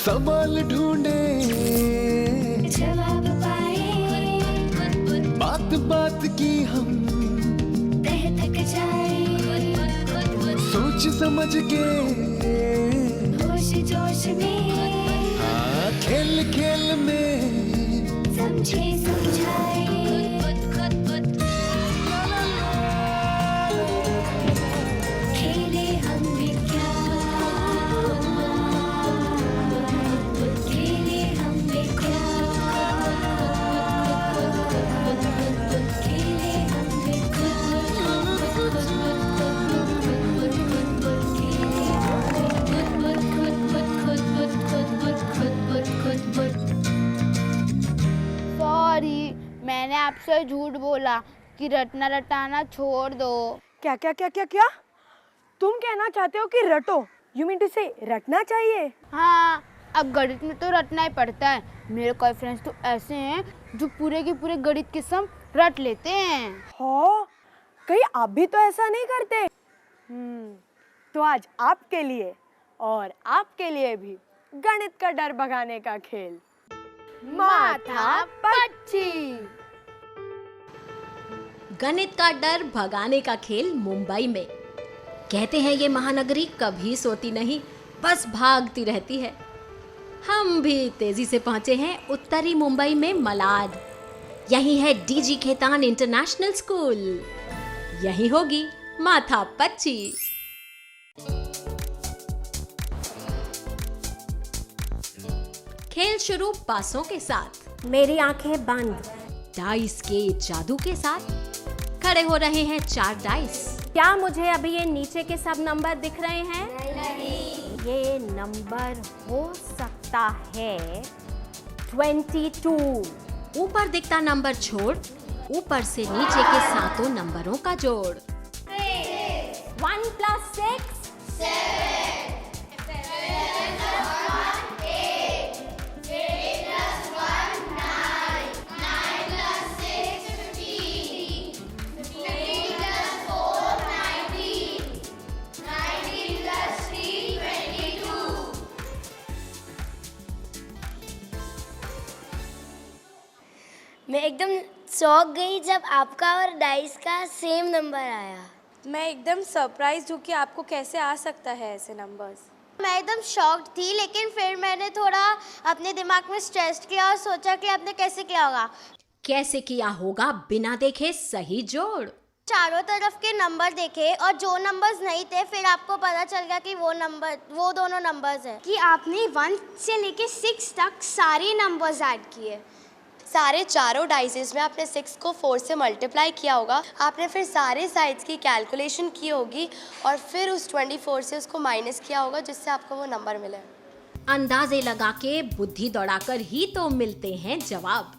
सवाल ढूंढे, जवाब पाए, बात बात की हम तह तक जाए, सोच समझ के, होश जोश में, हाँ खेल खेल में समझे समझाए, खेले हम विज्ञान, खेले हम विज्ञान, खेले हम सॉरी, मैंने आपसे झूठ बोला कि रटना रटाना छोड़ दो। क्या क्या क्या क्या क्या? तुम कहना चाहते हो कि रटो? यू मीन टू से रटना चाहिए? हाँ, अब गणित में तो रटना ही पड़ता है। मेरे कई फ्रेंड्स तो ऐसे हैं जो पूरे के पूरे गणित के सम रट लेते हैं। हो, कहीं आप भी तो ऐसा नहीं करते? तो आज आपके लिए और आपके लिए भी गणित का डर भगाने का खेल, माथा पच्ची। गणित का डर भगाने का खेल मुंबई में। कहते हैं ये महानगरी कभी सोती नहीं, बस भागती रहती है। हम भी तेजी से पहुंचे हैं उत्तरी मुंबई में मलाड। यही है डीजी खेतान इंटरनेशनल स्कूल। यही होगी माथा पच्ची। खेल शुरू पासों के साथ, मेरी आंखें बंद। डाइस के जादू के साथ खड़े हो रहे हैं 4 डाइस। क्या मुझे अभी ये नीचे के सब नंबर दिख रहे हैं? नहीं। ये नंबर हो सकता है 22। ऊपर दिखता नंबर छोड़, ऊपर से नीचे के 7 नंबरों का जोड़। 1 + 6 मैं एकदम चौंक गई जब आपका और डाइस का सेम नंबर आया। मैं एकदम सरप्राइज हूँ कि आपको कैसे आ सकता है ऐसे नंबर्स। मैं एकदम शॉक्ड थी, लेकिन फिर मैंने थोड़ा अपने दिमाग में स्ट्रेस किया और सोचा कि आपने कैसे किया होगा। कैसे किया होगा बिना देखे सही जोड़। चारों तरफ के नंबर देखे और जो नंबर्स नहीं थे, फिर आपको पता चल गया कि वो दोनों नंबर्स हैं। कि आपने 1 से लेके 6 तक सारे नंबर्स ऐड किए। सारे चारों डाइसेस में आपने 6 को 4 से मल्टीप्लाई किया होगा। आपने फिर सारे साइड्स की कैलकुलेशन की होगी और फिर उस 24 से उसको माइनस किया होगा, जिससे आपको वो नंबर मिले। अंदाजे लगा के बुद्धि दौड़ाकर ही तो मिलते हैं जवाब।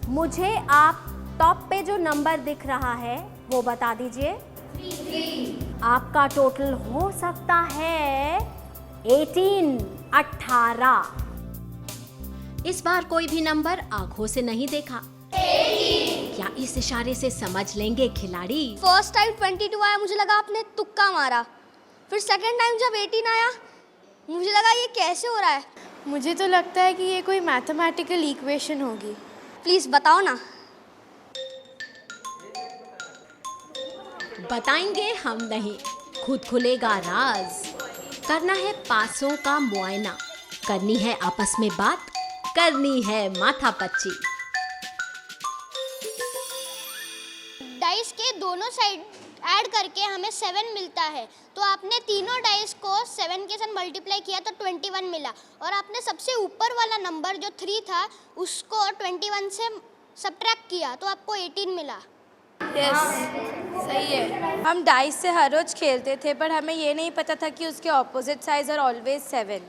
मुझे आप टॉप पे जो नंबर दिख रहा है वो बता दीजिए। 3। आपका टोटल हो सकता है 18। इस बार कोई भी नंबर आंखों से नहीं देखा। क्या इस इशारे से समझ लेंगे खिलाड़ी? फर्स्ट टाइम 22 आया, मुझे लगा आपने तुक्का मारा। फिर सेकंड टाइम जब 18 आया, मुझे लगा ये कैसे हो रहा है। मुझे तो लगता है कि ये कोई मैथमेटिकल इक्वेशन होगी। प्लीज बताओ ना। बताएंगे हम नहीं, खुद खुलेगा राज। करना है पासों का मुआयना, करनी है आपस में बात, करनी है माथा पच्ची। डाइस के दोनों साइड ऐड करके हमें 7 मिलता है, तो आपने तीनों डाइस को 7 के साथ मल्टीप्लाई किया तो 21 मिला, और आपने सबसे ऊपर वाला नंबर जो 3 था उसको 21 से सब्ट्रैक्ट किया तो आपको 18 मिला। यस, सही है। हम डाइस से हर रोज खेलते थे, पर हमें ये नहीं पता था कि उसके ऑपोजिट साइड्स आर ऑलवेज 7।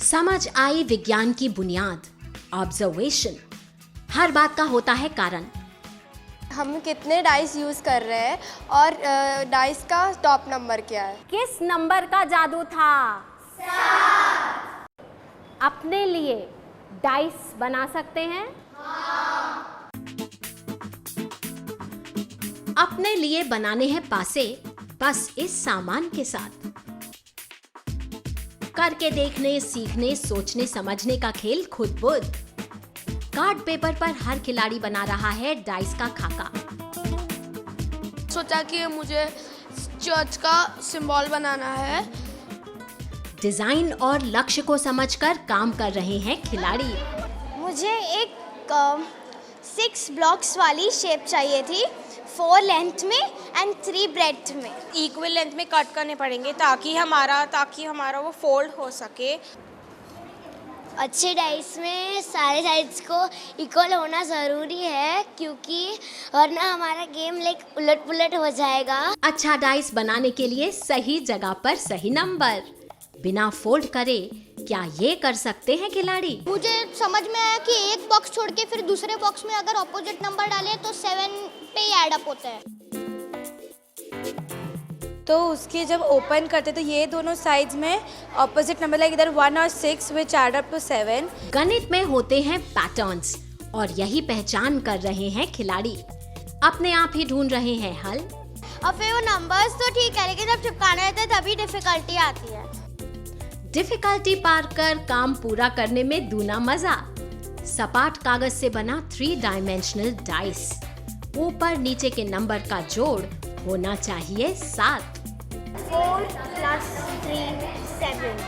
समझ आई विज्ञान की बुनियाद, ऑब्जर्वेशन। हर बात का होता है कारण। हम कितने डाइस यूज़ कर रहे हैं और डाइस का टॉप नंबर क्या है। किस नंबर का जादू था? 7। अपने लिए डाइस बना सकते हैं? अपने लिए बनाने हैं पासे, बस इस सामान के साथ। करके देखने, सीखने, सोचने समझने का खेल खुद बुद। कार्ड पेपर पर हर खिलाड़ी बना रहा है डाइस का खाका। सोचा कि मुझे चर्च का सिंबल बनाना है। डिजाइन और लक्ष्य को समझकर काम कर रहे हैं खिलाड़ी। मुझे एक 6 ब्लॉक्स वाली शेप चाहिए थी, 4 लेंथ में एंड 3 ब्रेड्थ में। इक्वल लेंथ में कट करने पड़ेंगे ताकि हमारा वो फोल्ड हो सके। अच्छे डाइस में सारे साइड्स को इक्वल होना ज़रूरी है, क्योंकि वरना हमारा गेम उलट पुलट हो जाएगा। अच्छा डाइस बनाने के लिए सही जगह पर सही नंबर, बिना फोल्ड करे, क्या ये कर सकते हैं खिलाड़ी? मुझे समझ में आया कि एक बॉक्स छोड़ के फिर दूसरे बॉक्स में अगर ऑपोजिट नंबर डालें तो 7 पे ही ऐड अप होता है। तो उसके जब ओपन करते तो ये दोनों साइड्स में ऑपोजिट नंबर लाइक इधर 1 और 6 विच ऐड अप टू 7। गणित में होते हैं पैटर्न्स और यही पहचान कर रहे हैं खिलाड़ी। अपने आप ही ढूंढ रहे हैं हल। और फिर वो नंबर्स तो ठीक है, लेकिन जब चिपकाने रहते हैं तभी डिफिकल्टी आती है। डिफिकल्टी पार कर काम पूरा करने में दूना मजा। सपाट कागज से बना 3 डायमेंशनल डाइस। ऊपर नीचे के नंबर का जोड़ होना चाहिए 7। 4 + 3 7,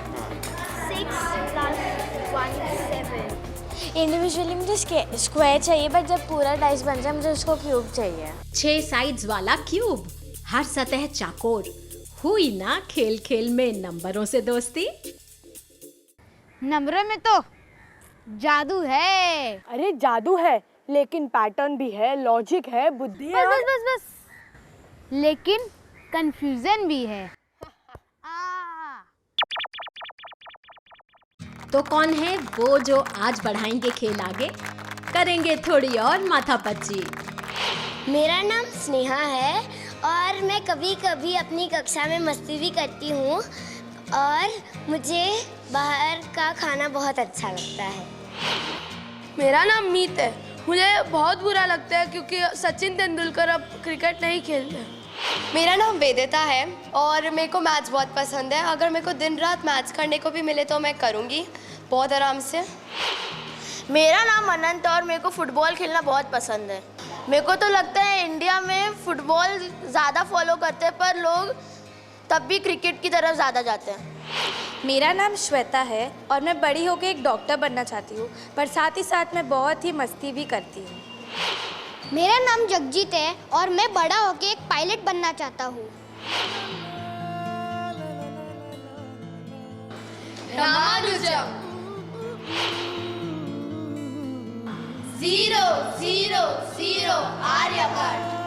6 + 1 7। इंडिविजुअली मुझे स्क्वायर चाहिए, बट जब पूरा डाइस बन जाए मुझे उसको क्यूब चाहिए। 6 साइड्स वाला क्यूब, हर सतह चाकोर। हुई ना खेल खेल में नंबरों से दोस्ती। नंबरों में तो जादू है। अरे जादू है, लेकिन पैटर्न भी है, लॉजिक है, बुद्धि है। बस लेकिन कंफ्यूजन भी है। तो कौन है वो जो आज बढ़ाएंगे खेल आगे, करेंगे थोड़ी और माथापच्ची। मेरा नाम स्नेहा है और मैं कभी कभी अपनी कक्षा में मस्ती भी करती हूँ, और मुझे बाहर का खाना बहुत अच्छा लगता है। मेरा नाम मीत है। मुझे बहुत बुरा लगता है क्योंकि सचिन तेंदुलकर अब क्रिकेट नहीं खेलते। मेरा नाम वेदिता है और मेरे को मैच बहुत पसंद है। अगर मेरे को दिन रात मैच करने को भी मिले तो मैं करूँगी बहुत आराम से। मेरा नाम अनंत और मेरे को फुटबॉल खेलना बहुत पसंद है। मेरे को तो लगता है इंडिया में फुटबॉल ज़्यादा फॉलो करते हैं, पर लोग तब भी क्रिकेट की तरफ ज़्यादा जाते हैं। मेरा नाम श्वेता है और मैं बड़ी होकर एक डॉक्टर बनना चाहती हूँ, पर साथ ही साथ मैं बहुत ही मस्ती भी करती हूँ। मेरा नाम जगजीत है और मैं बड़ा होके एक पायलट बनना चाहता हूँ। रामानुजम 0 0 0 आर्यभट्ट।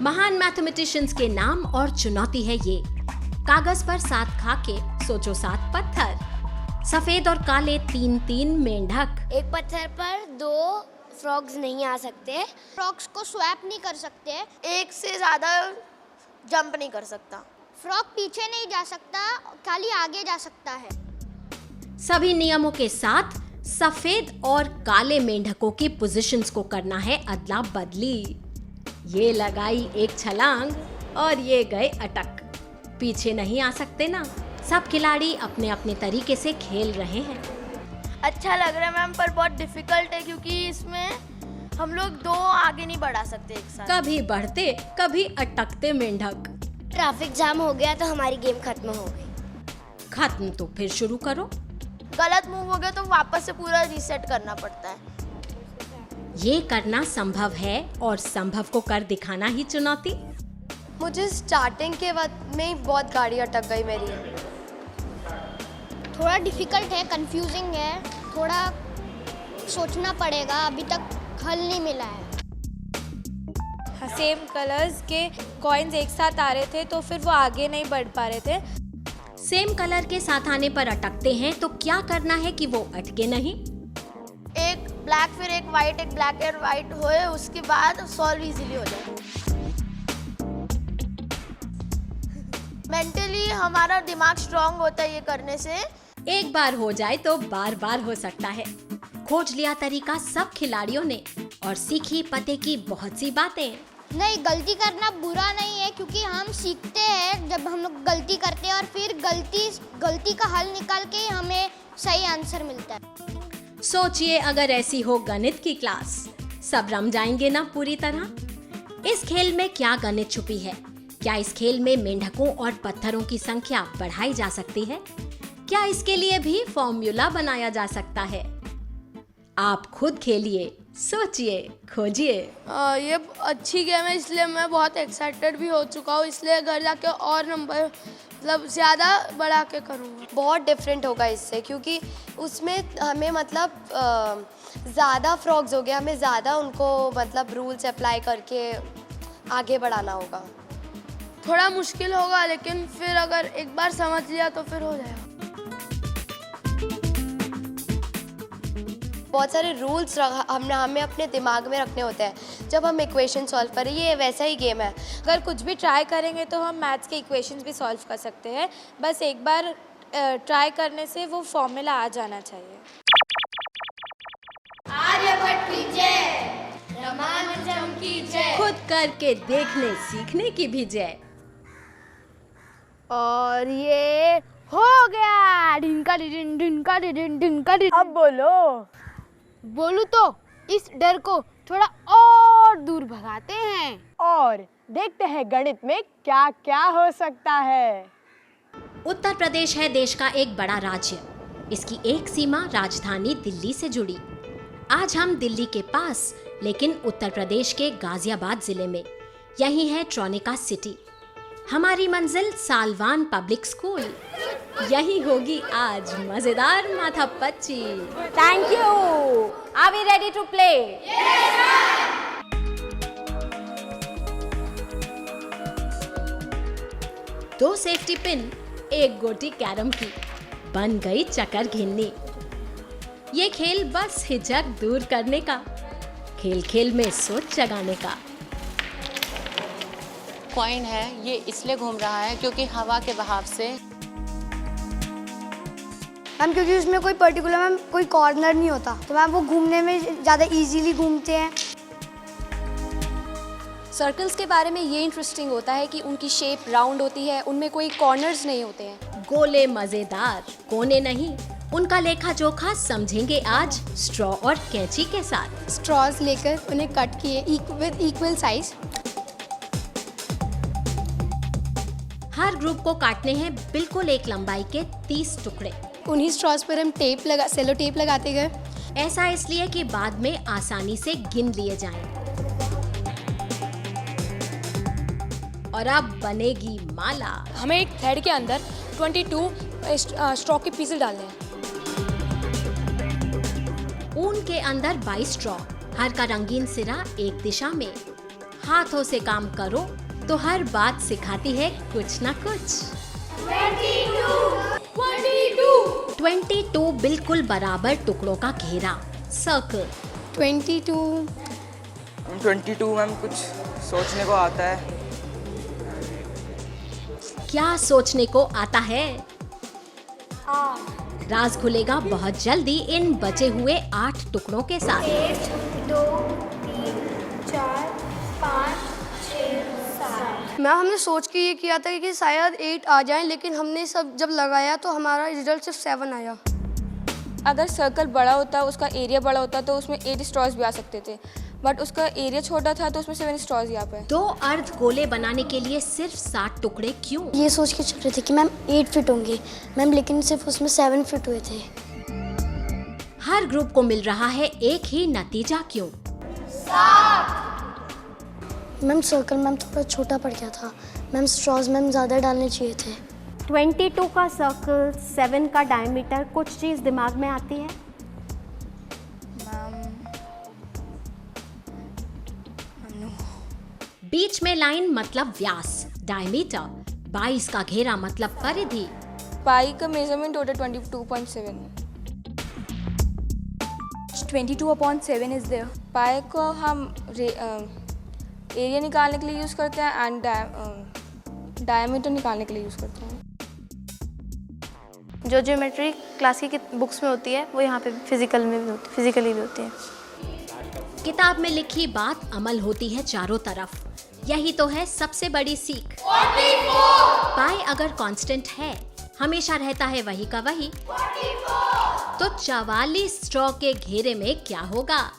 महान मैथमेटिशियंस के नाम और चुनौती है ये। कागज पर 7 खाके, सोचो 7 पत्थर। सफेद और काले 3-3 मेंढक। एक पत्थर पर 2 फ्रॉग्स नहीं आ सकते। फ्रॉग्स को स्वैप नहीं कर सकते। एक से ज़्यादा जंप नहीं कर सकता। फ्रॉग पीछे नहीं जा सकता, खाली आगे जा सकता है। सभी नियमों के साथ सफेद और काले मेंढकों की पोजीशंस को करना है अदला बदली। ये लगाई एक छलांग और ये गए अटक। पीछे नहीं आ सकते ना। सब खिलाड़ी अपने अपने तरीके से खेल रहे हैं। अच्छा लग रहा है मैम, पर बहुत डिफिकल्ट है क्योंकि इसमें हम लोग 2 आगे नहीं बढ़ा सकते एक साथ। कभी बढ़ते कभी अटकते मेंढक। ट्रैफिक जाम हो गया तो हमारी गेम खत्म हो गई। खत्म तो फिर शुरू करो। गलत मूव हो गया तो वापस से पूरा रीसेट करना पड़ता है। ये करना संभव है और संभव को कर दिखाना ही चुनौती। मुझे स्टार्टिंग के वक्त में ही बहुत गाड़ी अटक गई मेरी। थोड़ा डिफिकल्ट है, कंफ्यूजिंग है, थोड़ा सोचना पड़ेगा, अभी तक हल नहीं मिला है। सेम कलर्स के कॉइन्स एक साथ आ रहे थे तो फिर वो आगे नहीं बढ़ पा रहे थे। सेम कलर के साथ आने पर अटकते हैं तो क्या करना है कि वो अटके नहीं। एक ब्लैक फिर एक वाइट, एक ब्लैक और वाइट होए, उसके बाद सॉल्व इजीली हो जाए। मेंटली हमारा दिमाग स्ट्रांग होता है ये करने से। एक बार हो जाए तो बार बार हो सकता है। खोज लिया तरीका सब खिलाड़ियों ने और सीखी पते की बहुत सी बातें। नहीं, गलती करना बुरा नहीं है क्योंकि हम सीखते हैं जब हम लोग गलती करते हैं और फिर गलती का हल निकाल के हमें सही आंसर मिलता है। सोचिए अगर ऐसी हो गणित की क्लास, सब रम जाएंगे ना पूरी तरह। इस खेल में क्या गणित छुपी है? क्या इस खेल में मेंढकों और पत्थरों की संख्या बढ़ाई जा सकती है? क्या इसके लिए भी फॉर्मूला बनाया जा सकता है? आप खुद खेलिए, सोचिए, खोजिए। ये अच्छी गेम है, इसलिए मैं बहुत एक्साइटेड भी हो चुका हूँ, इसलिए घर जाके और नंबर मतलब ज़्यादा बढ़ा के करूँगा। बहुत डिफरेंट होगा इससे, क्योंकि उसमें हमें मतलब ज़्यादा फ्रॉग्स हो गया, हमें ज़्यादा उनको मतलब रूल्स अप्लाई करके आगे बढ़ाना होगा। थोड़ा मुश्किल होगा, लेकिन फिर अगर एक बार समझ लिया तो फिर हो जाएगा। बहुत सारे रूल्स हमें अपने दिमाग में रखने होते हैं जब हम इक्वेशन सॉल्व करें। ये वैसा ही गेम है। अगर कुछ भी ट्राई करेंगे तो हम मैथ्स के इक्वेशंस भी सॉल्व कर सकते हैं। बस एक बार ट्राई करने से वो फॉर्मूला आ जाना चाहिए। खुद करके देखने सीखने की भी जय। और ये हो गया। ढिनका डिडिन ढिनका डिडिन ढिनका डिडिन। अब बोलू तो इस डर को थोड़ा और दूर भगाते हैं और देखते हैं गणित में क्या क्या हो सकता है। उत्तर प्रदेश है देश का एक बड़ा राज्य। इसकी एक सीमा राजधानी दिल्ली से जुड़ी। आज हम दिल्ली के पास, लेकिन उत्तर प्रदेश के गाजियाबाद जिले में। यही है ट्रॉनिका सिटी। हमारी मंजिल सालवान पब्लिक स्कूल। यही होगी आज मजेदार माथापच्ची। Thank you. Are we ready to play? दो सेफ्टी पिन, एक गोटी कैरम की, बन गई चक्कर घिन्नी। ये खेल बस हिचक दूर करने का, खेल खेल में सोच जगाने का। कॉइन है, ये इसलिए घूम रहा है क्योंकि हवा के बहाव से। मैम क्योंकि उसमें कोई पर्टिकुलर मैम कोई कॉर्नर नहीं होता, तो मैम वो घूमने में ज़्यादा इजीली घूमते हैं। सर्कल्स के बारे में ये इंटरेस्टिंग होता है कि उनकी शेप राउंड होती है, उनमें कोई कॉर्नर्स नहीं होते हैं। गोले मजेदार, कोने नहीं। उनका लेखा जोखा समझेंगे आज स्ट्रॉ और कैंची के साथ। स्ट्रॉज लेकर उन्हें कट किए with equal size. Her group को काटने हैं बिल्कुल एक लंबाई के 30 टुकड़े। उन्हीं स्ट्रॉज पर हम सेलो टेप लगाते गए। ऐसा इसलिए कि बाद में आसानी से गिन लिए जाएं। और अब बनेगी माला। हमें एक थ्रेड के अंदर 22 स्ट्रॉ के पीसेस डालने हैं। ऊन के अंदर 22 स्ट्रॉ, हर का रंगीन सिरा एक दिशा में। हाथों से काम करो तो हर बात सिखाती है कुछ ना कुछ। 22 बिल्कुल बराबर टुकड़ों का घेरा, सर्कल। 22 मैम कुछ सोचने को आता है। क्या सोचने को आता है? राज खुलेगा बहुत जल्दी इन बचे हुए 8 टुकड़ों के साथ। 1 2 3 4 5 6 7। मैम हमने सोच के ये किया था कि शायद 8 आ जाएं, लेकिन हमने सब जब लगाया तो हमारा रिजल्ट सिर्फ 7 आया। अगर सर्कल बड़ा होता, उसका एरिया बड़ा होता तो उसमें 8 स्ट्रॉज भी आ सकते थे, बट उसका एरिया छोटा था तो उसमें 7 स्ट्रॉज यहाँ पे। 2 अर्ध गोले बनाने के लिए सिर्फ 60 टुकड़े क्यों? ये सोच के चल रहे थे कि मैम 8 फिट होंगे मैम, लेकिन सिर्फ उसमें 7 फिट हुए थे। हर ग्रुप को मिल रहा है एक ही नतीजा क्यों? मैम सर्कल मैम थोड़ा छोटा पड़ गया था मैम, स्ट्रॉज मैम ज़्यादा डालने चाहिए थे। 22 का सर्कल, 7 का डायमीटर, कुछ चीज़ दिमाग में आती है? बीच में लाइन मतलब व्यास, डायमीटर। 22 का घेरा मतलब परिधि। पाई का मेजरमेंट होता है 22.7। 22/7 इज देयर। पाई को हम एरिया निकालने के लिए यूज़ करते हैं एंड डायमीटर निकालने के लिए यूज़ करते हैं। जो ज्योमेट्री क्लास की बुक्स में होती है वो यहाँ पे फिजिकली भी होती है। किताब में लिखी बात अमल होती है चारों तरफ। यही तो है सबसे बड़ी सीख। 44। पाई अगर कांस्टेंट है, हमेशा रहता है वही का वही, 44। तो 44 स्ट्रॉ के घेरे में क्या होगा?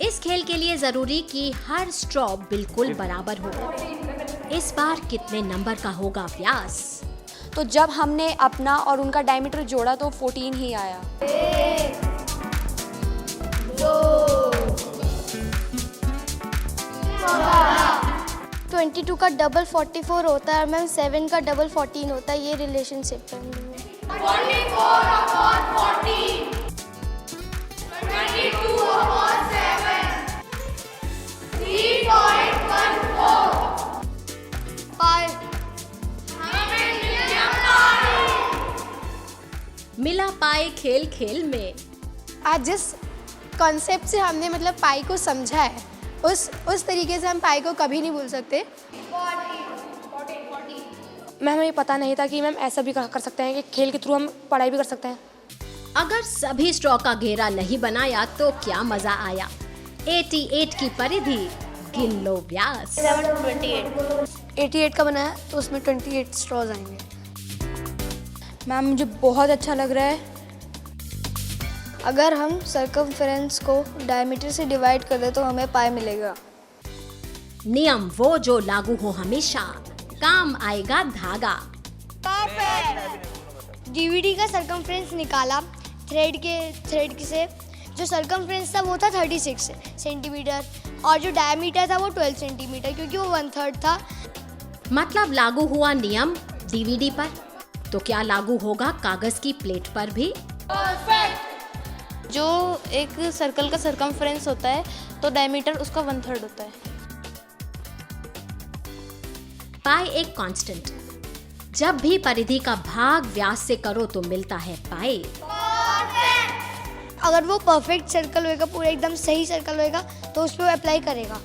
इस खेल के लिए जरूरी कि हर स्ट्रॉ बिल्कुल बराबर हो। इस बार कितने नंबर का होगा व्यास? तो जब हमने अपना और उनका डायमीटर जोड़ा तो 14 ही आया। 1, 2, 22 का डबल 44 होता है मैम, 7 का डबल 14 होता है। ये रिलेशनशिप है। 44/14, 22/7, 3.14। पाई मिला पाए खेल खेल में। आज जिस कॉन्सेप्ट से हमने मतलब पाई को समझा है, उस तरीके से हम पाई को कभी नहीं भूल सकते। मैम हमें पता नहीं था कि मैम ऐसा भी कर सकते हैं कि खेल के थ्रू हम पढ़ाई भी कर सकते हैं। अगर सभी स्ट्रॉ का घेरा नहीं बनाया तो क्या मजा आया? 88 की परिधि, गिन लो व्यास। 88 का बनाया तो उसमें 28 स्ट्रॉज आएंगे। मैम मुझे बहुत अच्छा लग रहा है। अगर हम सर्कमफेरेंस को डायमीटर से डिवाइड कर दे तो हमें पाई मिलेगा। नियम वो जो लागू हो हमेशा, काम आएगा धागा। डीवीडी का सर्कमफ्रेंस निकाला थ्रेड से। जो सर्कमफ्रेंस था वो था 36 सेंटीमीटर और जो डायमीटर था वो 12 सेंटीमीटर, क्योंकि वो 1/3 था। मतलब लागू हुआ नियम डीवीडी पर, तो क्या लागू होगा कागज की प्लेट पर भी? जो एक सर्कल का सर्कमफ्रेंस होता है तो डायमीटर उसका 1/3 होता है। पाई एक कांस्टेंट, जब भी परिधि का भाग व्यास से करो तो मिलता है पाई। अगर वो परफेक्ट सर्कल होएगा, पूरा एकदम सही सर्कल होएगा, तो उस पर अप्लाई करेगा।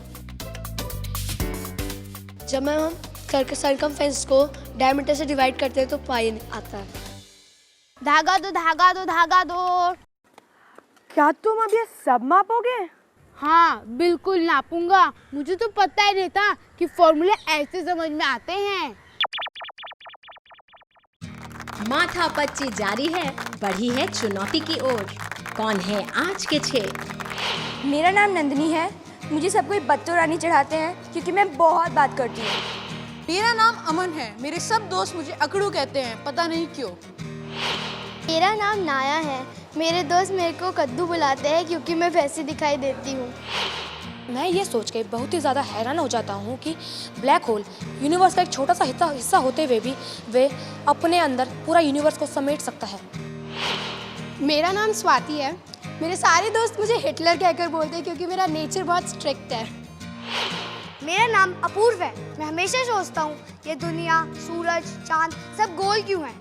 जब हम सर्कमफ्रेंस को डायमीटर से डिवाइड करते हैं तो पाई आता है। धागा दो, धागा दो, धागा दो। क्या तुम अब ये सब मापोगे? हाँ बिल्कुल नापूंगा। मुझे तो पता ही नहीं था कि फॉर्मूले ऐसे समझ में आते हैं। माथापच्ची जारी है, बढ़ी है चुनौती की ओर। कौन है आज के 6? मेरा नाम नंदिनी है। मुझे सब कोई बच्चों रानी चढ़ाते हैं क्योंकि मैं बहुत बात करती हूँ। मेरा नाम अमन है। मेरे सब दोस्त मुझे अकड़ू कहते हैं, पता नहीं क्यों। मेरा नाम नाया है। मेरे दोस्त मेरे को कद्दू बुलाते हैं क्योंकि मैं वैसी दिखाई देती हूँ। मैं ये सोच के बहुत ही ज़्यादा हैरान हो जाता हूँ कि ब्लैक होल यूनिवर्स का एक छोटा सा हिस्सा होते हुए भी वे अपने अंदर पूरा यूनिवर्स को समेट सकता है। मेरा नाम स्वाति है। मेरे सारे दोस्त मुझे हिटलर कहकर बोलते हैं क्योंकि मेरा नेचर बहुत स्ट्रिक्ट है। मेरा नाम अपूर्व है। मैं हमेशा सोचता हूँ ये दुनिया, सूरज, चांद सब गोल क्यों है।